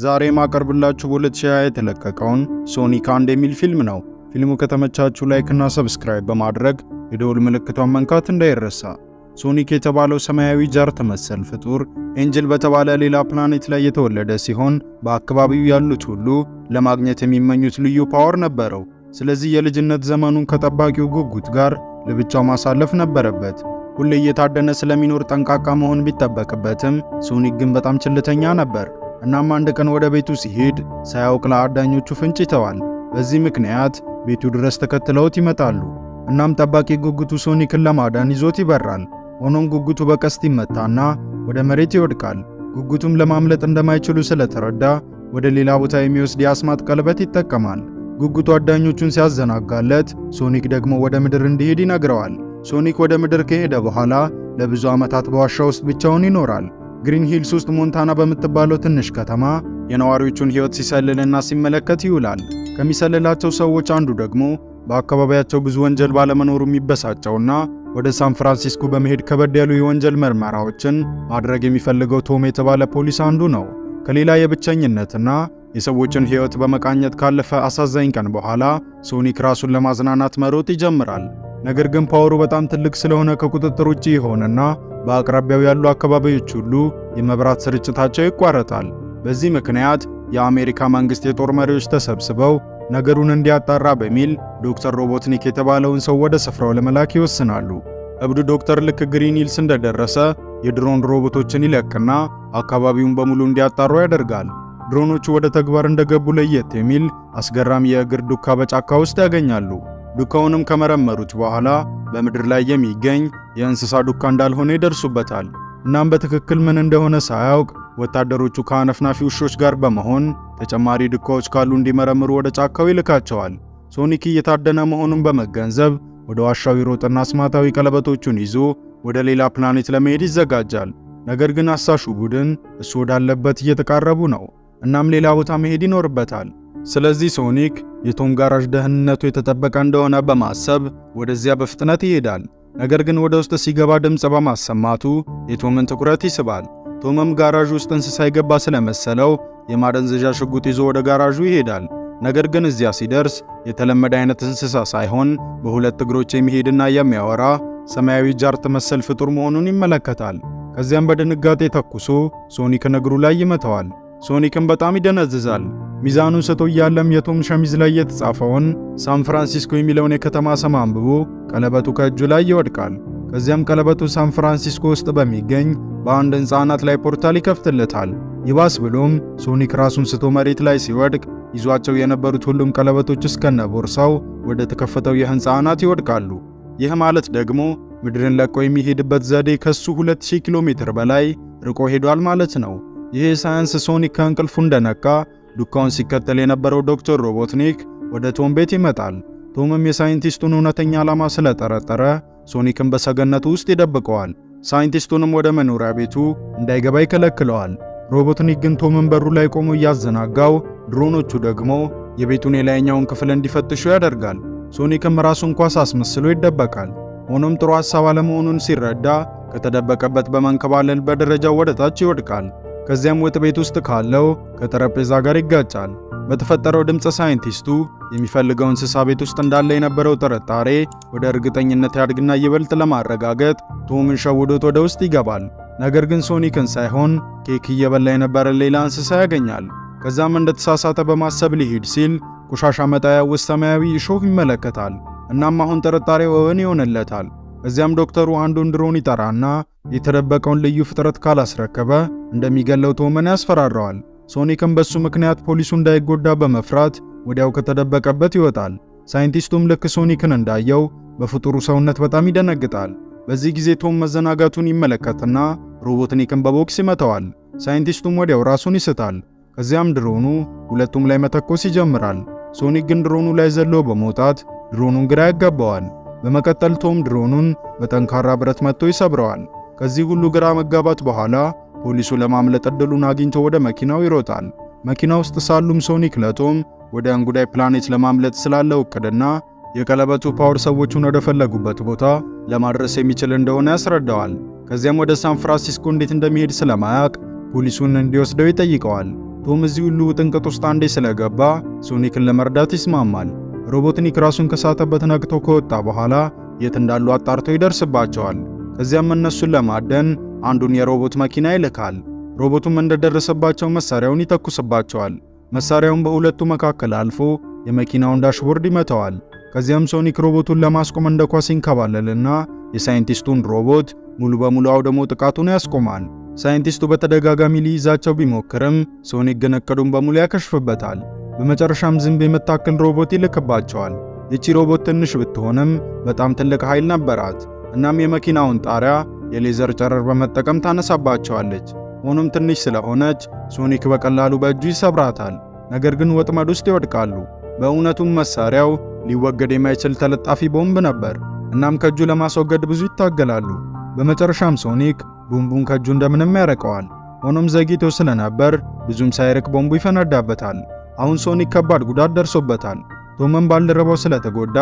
ዛሬ ማቀርብላችሁ በ2020 የተለቀቀውን ሶኒክ 1 የሚል ፊልም ነው። ፊልሙ ከተመቻችሁ ላይክ እና ሰብስክራይብ በማድረግ የደወል ምልክቷን መንካት እንዳይረሳ። ሶኒክ የተባለው ሰማያዊ ጃርት መሰል ፍጡር ኤንጅል በተባለ ሌላ ፕላኔት ላይ የተወለደ ሲሆን በአካባቢው ያሉት ሁሉ ለማግኘት የሚመኙት ልዩ ፓወር ነበረው። ስለዚህ የልጅነት ዘመኑን ከጠባቂው ጉጉት ጋር ለብቻው ማሳለፍ ነበረበት። ሁሌ እየታደነ ስለሚኖር ጠንቃቃ መሆን ቢጠበቅበትም ሶኒክ ግን በጣም ችልተኛ ነበር። እናም አንድ ቀን ወደ ቤቱ ሲሄድ ሳያውቅ ለአዳኞቹ ፍንጭ ይተዋል። በዚህ ምክንያት ቤቱ ድረስ ተከትለውት ይመጣሉ። እናም ጠባቂ ጉጉቱ ሶኒክን ለማዳን ይዞት ይበራል። ሆኖም ጉጉቱ በቀስት ይመታና ወደ መሬት ይወድቃል። ጉጉቱም ለማምለጥ እንደማይችሉ ስለተረዳ ወደ ሌላ ቦታ የሚወስድ የአስማት ቀለበት ይጠቀማል። ጉጉቱ አዳኞቹን ሲያዘናጋለት፣ ሶኒክ ደግሞ ወደ ምድር እንዲሄድ ይነግረዋል። ሶኒክ ወደ ምድር ከሄደ በኋላ ለብዙ ዓመታት በዋሻ ውስጥ ብቻውን ይኖራል። ግሪን ሂልስ ውስጥ ሞንታና በምትባለው ትንሽ ከተማ የነዋሪዎቹን ሕይወት ሲሰልልና ሲመለከት ይውላል። ከሚሰልላቸው ሰዎች አንዱ ደግሞ በአካባቢያቸው ብዙ ወንጀል ባለመኖሩ የሚበሳጨውና ወደ ሳን ፍራንሲስኮ በመሄድ ከበድ ያሉ የወንጀል ምርመራዎችን ማድረግ የሚፈልገው ቶም የተባለ ፖሊስ አንዱ ነው። ከሌላ የብቸኝነትና የሰዎችን ሕይወት በመቃኘት ካለፈ አሳዛኝ ቀን በኋላ ሶኒክ ራሱን ለማዝናናት መሮጥ ይጀምራል። ነገር ግን ፓወሩ በጣም ትልቅ ስለሆነ ከቁጥጥር ውጪ ይሆንና በአቅራቢያው ያሉ አካባቢዎች ሁሉ የመብራት ስርጭታቸው ይቋረጣል። በዚህ ምክንያት የአሜሪካ መንግስት የጦር መሪዎች ተሰብስበው ነገሩን እንዲያጣራ በሚል ዶክተር ሮቦትኒክ የተባለውን ሰው ወደ ስፍራው ለመላክ ይወስናሉ። እብዱ ዶክተር ልክ ግሪን ሂልስ እንደደረሰ የድሮን ሮቦቶችን ይለቅና አካባቢውን በሙሉ እንዲያጣሩ ያደርጋል። ድሮኖቹ ወደ ተግባር እንደገቡ ለየት የሚል አስገራሚ የእግር ዱካ በጫካ ውስጥ ያገኛሉ። ዱካውንም ከመረመሩት በኋላ በምድር ላይ የሚገኝ የእንስሳ ዱካ እንዳልሆነ ይደርሱበታል። እናም በትክክል ምን እንደሆነ ሳያውቅ ወታደሮቹ ከአነፍናፊ ውሾች ጋር በመሆን ተጨማሪ ዱካዎች ካሉ እንዲመረምሩ ወደ ጫካው ይልካቸዋል። ሶኒክ እየታደነ መሆኑን በመገንዘብ ወደ ዋሻው ይሮጥና አስማታዊ ቀለበቶቹን ይዞ ወደ ሌላ ፕላኔት ለመሄድ ይዘጋጃል። ነገር ግን አሳሹ ቡድን እሱ ወዳለበት እየተቃረቡ ነው። እናም ሌላ ቦታ መሄድ ይኖርበታል። ስለዚህ ሶኒክ የቶም ጋራዥ ደህንነቱ የተጠበቀ እንደሆነ በማሰብ ወደዚያ በፍጥነት ይሄዳል። ነገር ግን ወደ ውስጥ ሲገባ ድምጽ በማሰማቱ የቶምን ትኩረት ይስባል። ቶምም ጋራዥ ውስጥ እንስሳ የገባ ስለመሰለው የማደንዘዣ ሽጉጥ ይዞ ወደ ጋራዡ ይሄዳል። ነገር ግን እዚያ ሲደርስ የተለመደ አይነት እንስሳ ሳይሆን በሁለት እግሮች የሚሄድና የሚያወራ ሰማያዊ ጃርት መሰል ፍጡር መሆኑን ይመለከታል። ከዚያም በድንጋጤ ተኩሶ ሶኒክን እግሩ ላይ ይመታዋል። ሶኒክን በጣም ይደነዝዛል። ሚዛኑን ስቶ እያለም የቶም ሸሚዝ ላይ የተጻፈውን ሳን ፍራንሲስኮ የሚለውን የከተማ ስም አንብቦ ቀለበቱ ከእጁ ላይ ይወድቃል። ከዚያም ቀለበቱ ሳን ፍራንሲስኮ ውስጥ በሚገኝ በአንድ ሕንፃ አናት ላይ ፖርታል ይከፍትለታል። ይባስ ብሎም ሶኒክ ራሱን ስቶ መሬት ላይ ሲወድቅ ይዟቸው የነበሩት ሁሉም ቀለበቶች እስከነ ቦርሳው ወደ ተከፈተው የሕንፃ አናት ይወድቃሉ። ይህ ማለት ደግሞ ምድርን ለቆ የሚሄድበት ዘዴ ከሱ 2000 ኪሎ ሜትር በላይ ርቆ ሄዷል ማለት ነው። ይህ ሳይንስ ሶኒክ ከእንቅልፉ እንደነቃ ዱካውን ሲከተል የነበረው ዶክተር ሮቦትኒክ ወደ ቶም ቤት ይመጣል። ቶምም የሳይንቲስቱን እውነተኛ ዓላማ ስለጠረጠረ ሶኒክን በሰገነቱ ውስጥ ይደብቀዋል። ሳይንቲስቱንም ወደ መኖሪያ ቤቱ እንዳይገባ ይከለክለዋል። ሮቦትኒክ ግን ቶምን በሩ ላይ ቆሞ እያዘናጋው፣ ድሮኖቹ ደግሞ የቤቱን የላይኛውን ክፍል እንዲፈትሹ ያደርጋል። ሶኒክም ራሱን ኳስ አስመስሎ ይደበቃል። ሆኖም ጥሩ ሐሳብ አለመሆኑን ሲረዳ ከተደበቀበት በመንከባለል በደረጃው ወደ ታች ይወድቃል። ከዚያም ወጥ ቤት ውስጥ ካለው ከጠረጴዛ ጋር ይጋጫል። በተፈጠረው ድምጽ ሳይንቲስቱ የሚፈልገው እንስሳ ቤት ውስጥ እንዳለ የነበረው ጥርጣሬ ወደ እርግጠኝነት ያድግና ይበልጥ ለማረጋገጥ ቶምን ሸውዶት ወደ ውስጥ ይገባል። ነገር ግን ሶኒክን ሳይሆን ኬክ እየበላ የነበረ ሌላ እንስሳ ያገኛል። ከዛም እንደተሳሳተ በማሰብ ሊሄድ ሲል ቆሻሻ መጣያ ውስጥ ሰማያዊ እሾህ ይመለከታል። እናም አሁን ጥርጣሬው እውን ይሆንለታል። ከዚያም ዶክተሩ አንዱን ድሮን ይጠራና የተደበቀውን ልዩ ፍጥረት ካላስረከበ እንደሚገለው ቶምን ያስፈራራዋል። ሶኒክም በሱ ምክንያት ፖሊሱ እንዳይጎዳ በመፍራት ወዲያው ከተደበቀበት ይወጣል። ሳይንቲስቱም ልክ ሶኒክን እንዳየው በፍጡሩ ሰውነት በጣም ይደነግጣል። በዚህ ጊዜ ቶም መዘናጋቱን ይመለከትና ሮቦትኒክን በቦክስ ይመታዋል። ሳይንቲስቱም ወዲያው ራሱን ይስታል። ከዚያም ድሮኑ ሁለቱም ላይ መተኮስ ይጀምራል። ሶኒክ ግን ድሮኑ ላይ ዘሎ በመውጣት ድሮኑን ግራ ያጋባዋል። በመቀጠል ቶም ድሮኑን በጠንካራ ብረት መጥቶ ይሰብረዋል። ከዚህ ሁሉ ግራ መጋባት በኋላ ፖሊሱ ለማምለጥ ዕድሉን አግኝቶ ወደ መኪናው ይሮጣል። መኪና ውስጥ ሳሉም ሶኒክ ለቶም ወደ እንጉዳይ ፕላኔት ለማምለጥ ስላለው እቅድና የቀለበቱ ፓወር ሰዎቹን ወደ ፈለጉበት ቦታ ለማድረስ የሚችል እንደሆነ ያስረዳዋል። ከዚያም ወደ ሳን ፍራንሲስኮ እንዴት እንደሚሄድ ስለማያውቅ ፖሊሱን እንዲወስደው ይጠይቀዋል። ቶም እዚህ ሁሉ ጥንቅጥ ውስጥ አንዴ ስለገባ ሶኒክን ለመርዳት ይስማማል። ሮቦትኒክ ራሱን ከሳተበት ነቅቶ ከወጣ በኋላ የት እንዳሉ አጣርቶ ይደርስባቸዋል። ከዚያም እነሱን ለማደን አንዱን የሮቦት መኪና ይልካል። ሮቦቱም እንደደረሰባቸው መሳሪያውን ይተኩስባቸዋል። መሳሪያውን በሁለቱ መካከል አልፎ የመኪናውን ዳሽቦርድ ይመታዋል። ከዚያም ሶኒክ ሮቦቱን ለማስቆም እንደ ኳስ ይንከባለልና የሳይንቲስቱን ሮቦት ሙሉ በሙሉ አውድሞ ጥቃቱን ያስቆማል። ሳይንቲስቱ በተደጋጋሚ ሊይዛቸው ቢሞክርም ሶኒክ ግን እቅዱን በሙሉ ያከሽፍበታል። በመጨረሻም ዝንብ የምታክል ሮቦት ይልክባቸዋል። ይቺ ሮቦት ትንሽ ብትሆንም በጣም ትልቅ ኃይል ነበራት። እናም የመኪናውን ጣሪያ የሌዘር ጨረር በመጠቀም ታነሳባቸዋለች። ሆኖም ትንሽ ስለሆነች ሶኒክ በቀላሉ በእጁ ይሰብራታል። ነገር ግን ወጥመድ ውስጥ ይወድቃሉ። በእውነቱም መሳሪያው ሊወገድ የማይችል ተለጣፊ ቦምብ ነበር። እናም ከእጁ ለማስወገድ ብዙ ይታገላሉ። በመጨረሻም ሶኒክ ቦምቡን ከእጁ እንደምንም ያረቀዋል። ሆኖም ዘግይቶ ስለነበር ብዙም ሳይርቅ ቦምቡ ይፈነዳበታል። አሁን ሶኒክ ከባድ ጉዳት ደርሶበታል። ቶምም ባልደረባው ስለተጎዳ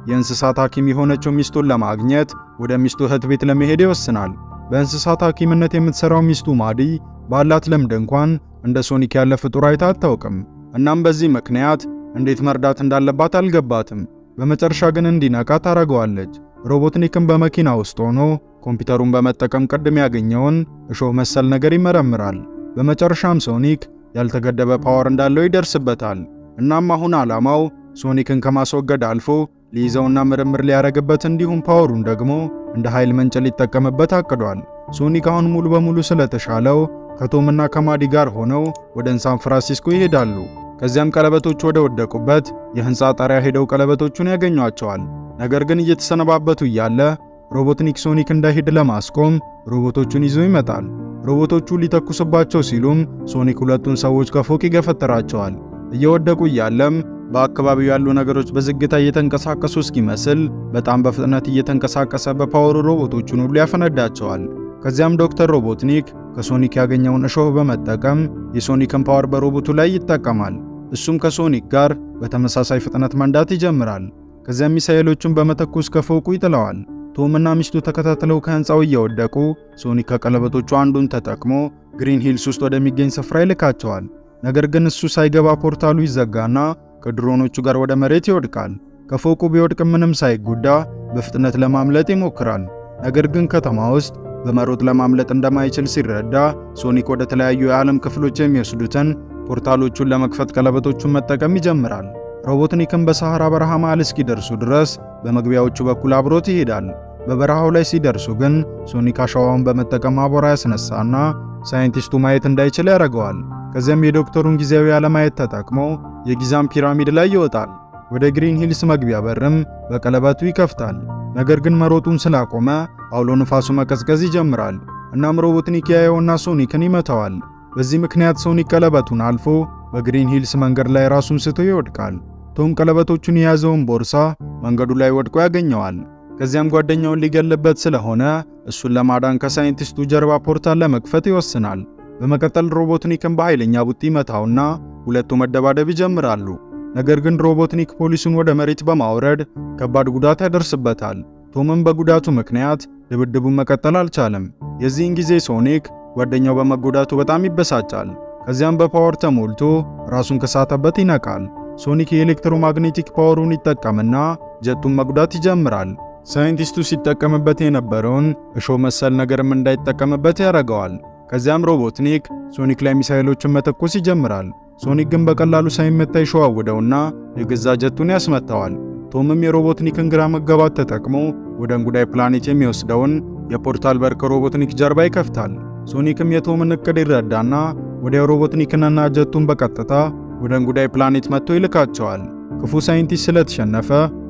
የእንስሳት ሐኪም የሆነችው ሚስቱን ለማግኘት ወደ ሚስቱ እህት ቤት ለመሄድ ይወስናል። በእንስሳት ሐኪምነት የምትሰራው ሚስቱ ማዲ ባላት ልምድ እንኳን እንደ ሶኒክ ያለ ፍጡር አይታ አታውቅም። እናም በዚህ ምክንያት እንዴት መርዳት እንዳለባት አልገባትም። በመጨረሻ ግን እንዲነቃ ታረገዋለች። ሮቦትኒክም በመኪና ውስጥ ሆኖ ኮምፒውተሩን በመጠቀም ቅድም ያገኘውን እሾህ መሰል ነገር ይመረምራል። በመጨረሻም ሶኒክ ያልተገደበ ፓወር እንዳለው ይደርስበታል። እናም አሁን ዓላማው ሶኒክን ከማስወገድ አልፎ ሊይዘውና ምርምር ሊያረግበት እንዲሁም ፓወሩን ደግሞ እንደ ኃይል ምንጭ ሊጠቀምበት አቅዷል። ሶኒክ አሁን ሙሉ በሙሉ ስለተሻለው ከቶምና ከማዲ ጋር ሆነው ወደ ሳን ፍራንሲስኮ ይሄዳሉ። ከዚያም ቀለበቶቹ ወደ ወደቁበት የህንፃ ጣሪያ ሄደው ቀለበቶቹን ያገኟቸዋል። ነገር ግን እየተሰነባበቱ እያለ ሮቦትኒክ ሶኒክ እንዳይሄድ ለማስቆም ሮቦቶቹን ይዞ ይመጣል። ሮቦቶቹ ሊተኩስባቸው ሲሉም ሶኒክ ሁለቱን ሰዎች ከፎቅ ይገፈትራቸዋል። እየወደቁ እያለም በአካባቢው ያሉ ነገሮች በዝግታ እየተንቀሳቀሱ እስኪመስል በጣም በፍጥነት እየተንቀሳቀሰ በፓወሩ ሮቦቶቹን ሁሉ ያፈነዳቸዋል። ከዚያም ዶክተር ሮቦትኒክ ከሶኒክ ያገኘውን እሾህ በመጠቀም የሶኒክን ፓወር በሮቦቱ ላይ ይጠቀማል። እሱም ከሶኒክ ጋር በተመሳሳይ ፍጥነት መንዳት ይጀምራል። ከዚያም ሚሳኤሎቹን በመተኮስ ከፎቁ ይጥለዋል። ቶምና ሚስቱ ተከታትለው ከህንፃው እየወደቁ ሶኒክ ከቀለበቶቹ አንዱን ተጠቅሞ ግሪን ሂልስ ውስጥ ወደሚገኝ ስፍራ ይልካቸዋል። ነገር ግን እሱ ሳይገባ ፖርታሉ ይዘጋና ከድሮኖቹ ጋር ወደ መሬት ይወድቃል። ከፎቁ ቢወድቅም ምንም ሳይጎዳ በፍጥነት ለማምለጥ ይሞክራል። ነገር ግን ከተማ ውስጥ በመሮጥ ለማምለጥ እንደማይችል ሲረዳ ሶኒክ ወደ ተለያዩ የዓለም ክፍሎች የሚወስዱትን ፖርታሎቹን ለመክፈት ቀለበቶቹን መጠቀም ይጀምራል። ሮቦትኒክም በሰሐራ በረሃ መሃል እስኪደርሱ ድረስ በመግቢያዎቹ በኩል አብሮት ይሄዳል። በበረሃው ላይ ሲደርሱ ግን ሶኒክ አሸዋውን በመጠቀም አቧራ ያስነሳና ሳይንቲስቱ ማየት እንዳይችል ያደርገዋል። ከዚያም የዶክተሩን ጊዜያዊ አለማየት ተጠቅሞ የጊዛን ፒራሚድ ላይ ይወጣል። ወደ ግሪን ሂልስ መግቢያ በርም በቀለበቱ ይከፍታል። ነገር ግን መሮጡን ስላቆመ አውሎ ንፋሱ መቀዝቀዝ ይጀምራል። እናም ሮቦትኒክ ያየውና ሶኒክን ይመታዋል። በዚህ ምክንያት ሶኒክ ቀለበቱን አልፎ በግሪን ሂልስ መንገድ ላይ ራሱን ስቶ ይወድቃል። ቶም ቀለበቶቹን የያዘውን ቦርሳ መንገዱ ላይ ወድቆ ያገኘዋል። ከዚያም ጓደኛውን ሊገልበት ስለሆነ እሱን ለማዳን ከሳይንቲስቱ ጀርባ ፖርታል ለመክፈት ይወስናል። በመቀጠል ሮቦትኒክን በኃይለኛ ቡጢ መታውና ሁለቱ መደባደብ ይጀምራሉ። ነገር ግን ሮቦትኒክ ፖሊሱን ወደ መሬት በማውረድ ከባድ ጉዳት ያደርስበታል። ቶምም በጉዳቱ ምክንያት ድብድቡን መቀጠል አልቻለም። የዚህን ጊዜ ሶኒክ ጓደኛው በመጎዳቱ በጣም ይበሳጫል። ከዚያም በፓወር ተሞልቶ ራሱን ከሳተበት ይነቃል። ሶኒክ የኤሌክትሮማግኔቲክ ፓወሩን ይጠቀምና ጀቱን መጉዳት ይጀምራል። ሳይንቲስቱ ሲጠቀምበት የነበረውን እሾህ መሰል ነገርም እንዳይጠቀምበት ያደርገዋል። ከዚያም ሮቦትኒክ ሶኒክ ላይ ሚሳኤሎችን መተኮስ ይጀምራል። ሶኒክ ግን በቀላሉ ሳይመታ ይሸዋውደውና የገዛ ጀቱን ያስመታዋል። ቶምም የሮቦትኒክን ግራ መጋባት ተጠቅሞ ወደ እንጉዳይ ፕላኔት የሚወስደውን የፖርታል በር ከሮቦትኒክ ጀርባ ይከፍታል። ሶኒክም የቶምን እቅድ ይረዳና ወዲያው ሮቦትኒክንና ጀቱን በቀጥታ ወደ እንጉዳይ ፕላኔት መጥቶ ይልካቸዋል። ክፉ ሳይንቲስት ስለተሸነፈ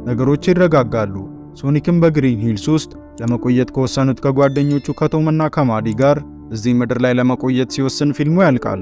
ነገሮች ይረጋጋሉ። ሶኒክም በግሪን ሂልስ ውስጥ ለመቆየት ከወሰኑት ከጓደኞቹ ከቶምና ከማዲ ጋር እዚህ ምድር ላይ ለመቆየት ሲወስን ፊልሙ ያልቃል።